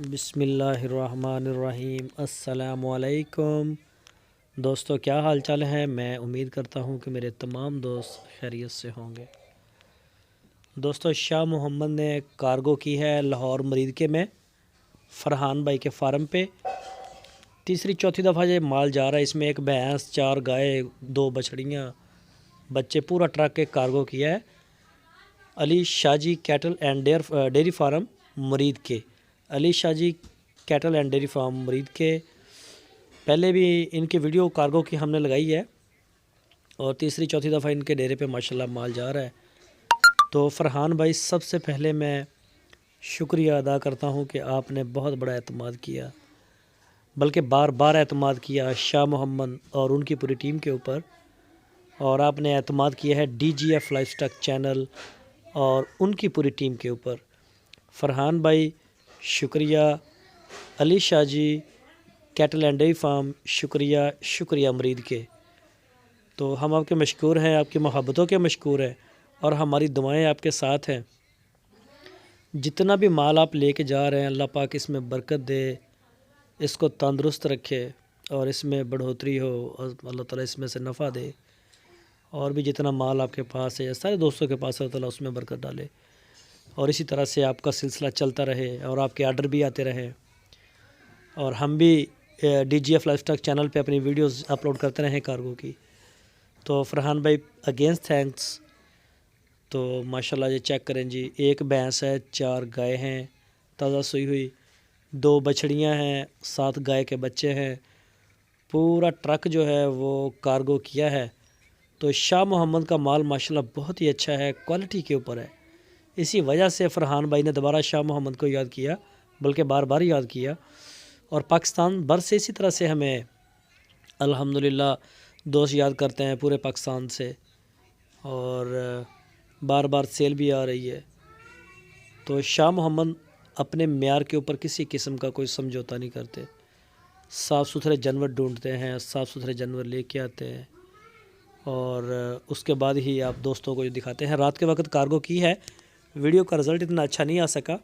बिस्मिल्लाहिर्रहमानिर्रहीम। अस्सलामुअलैकुम दोस्तों, क्या हाल चाल है। मैं उम्मीद करता हूँ कि मेरे तमाम दोस्त खैरियत से होंगे। दोस्तों, शाह मोहम्मद ने कार्गो की है लाहौर मरीदके में फ़रहान भाई के फार्म पे। तीसरी चौथी दफ़ा ये माल जा रहा है। इसमें एक भैंस, 4 गाय, 2 बछड़ियाँ, बच्चे, पूरा ट्रक एक कार्गो किया है। Ali Shahji cattle and dairy farm Muridke, Ali Shahji cattle and dairy farm Muridke. पहले भी इनके वीडियो कार्गो की हमने लगाई है और तीसरी चौथी दफ़ा इनके डेरे पे माशाल्लाह माल जा रहा है। तो फ़रहान भाई, सबसे पहले मैं शुक्रिया अदा करता हूँ कि आपने बहुत बड़ा एतमाद किया, बल्कि बार बार एतमाद किया शाह मोहम्मद और उनकी पूरी टीम के ऊपर। और आपने एतमाद किया है DGF लाइफस्टाइल चैनल और उनकी पूरी टीम के ऊपर। फ़रहान भाई शुक्रिया, Ali Shahji cattle and dairy farm शुक्रिया, शुक्रिया मरीद के। तो हम आपके मशकूर हैं, आपकी मोहब्बतों के मशकूर हैं और हमारी दुआएं आपके साथ हैं। जितना भी माल आप लेके जा रहे हैं, अल्लाह पाक इसमें बरकत दे, इसको तंदुरुस्त रखे और इसमें बढ़ोतरी हो और अल्लाह ताला इसमें से नफ़ा दे। और भी जितना माल आपके पास है या सारे दोस्तों के पास है, अल्लाह ताला उसमें बरकत डाले और इसी तरह से आपका सिलसिला चलता रहे और आपके आर्डर भी आते रहे। और हम भी DGF लाइफस्टाइल चैनल पे अपनी वीडियोस अपलोड करते रहे कार्गो की। तो फ़रहान भाई, अगेंस्ट थैंक्स। तो माशाल्लाह ये चेक करें जी, एक भैंस है, 4 गाय हैं ताज़ा सुई हुई, 2 बछड़ियाँ हैं, 7 गाय के बच्चे हैं। पूरा ट्रक जो है वो कार्गो किया है। तो शाह मोहम्मद का माल माशाल्लाह बहुत ही अच्छा है, क्वालिटी के ऊपर है। इसी वजह से फ़रहान भाई ने दोबारा शाह मोहम्मद को याद किया, बल्कि बार बार याद किया। और पाकिस्तान भर से इसी तरह से हमें अल्हम्दुलिल्लाह दोस्त याद करते हैं पूरे पाकिस्तान से, और बार बार सेल भी आ रही है। तो शाह मोहम्मद अपने म्यार के ऊपर किसी किस्म का कोई समझौता नहीं करते। साफ़ सुथरे जानवर ढूंढते हैं, साफ़ सुथरे जानवर लेके आते हैं और उसके बाद ही आप दोस्तों को जो दिखाते हैं। रात के वक्त कार्गो की है, वीडियो का रिज़ल्ट इतना अच्छा नहीं आ सका,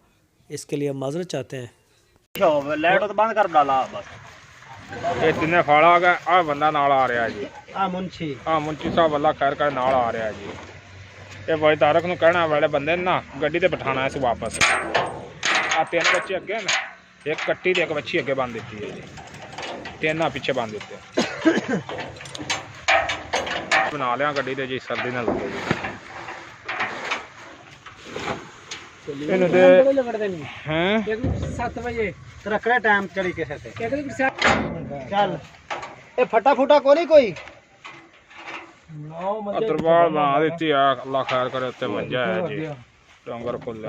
इसके लिए माजरत चाहते हैं। लाइट तो बंद कर डाला बस। ये तिने फाड़ा आ गया। आ बंदा नाल आ रहा जी, मुंशी साहब अल्लाह खैर कर नाल आ रहा जी। ये भाई तारक नूं कहना वाले बंदे ना गड्डी ते बिठाना है वापस। आ 3 बच्चे अगे ना, एक कट्टी ते एक बच्ची अगे बंद दी है जी, 3 पीछे बंद दिते। बना लिया गड्डी ते जी, सर्दी ना लगे जी। इन्हें दे हैं 7 बजे रखना टाइम चढ़ी कैसे थे चल ए फटा फूटा को नहीं कोई अतरवाल बना देती है। अल्लाह खैर करे, उत्ते वजह है जी, डंगर खुल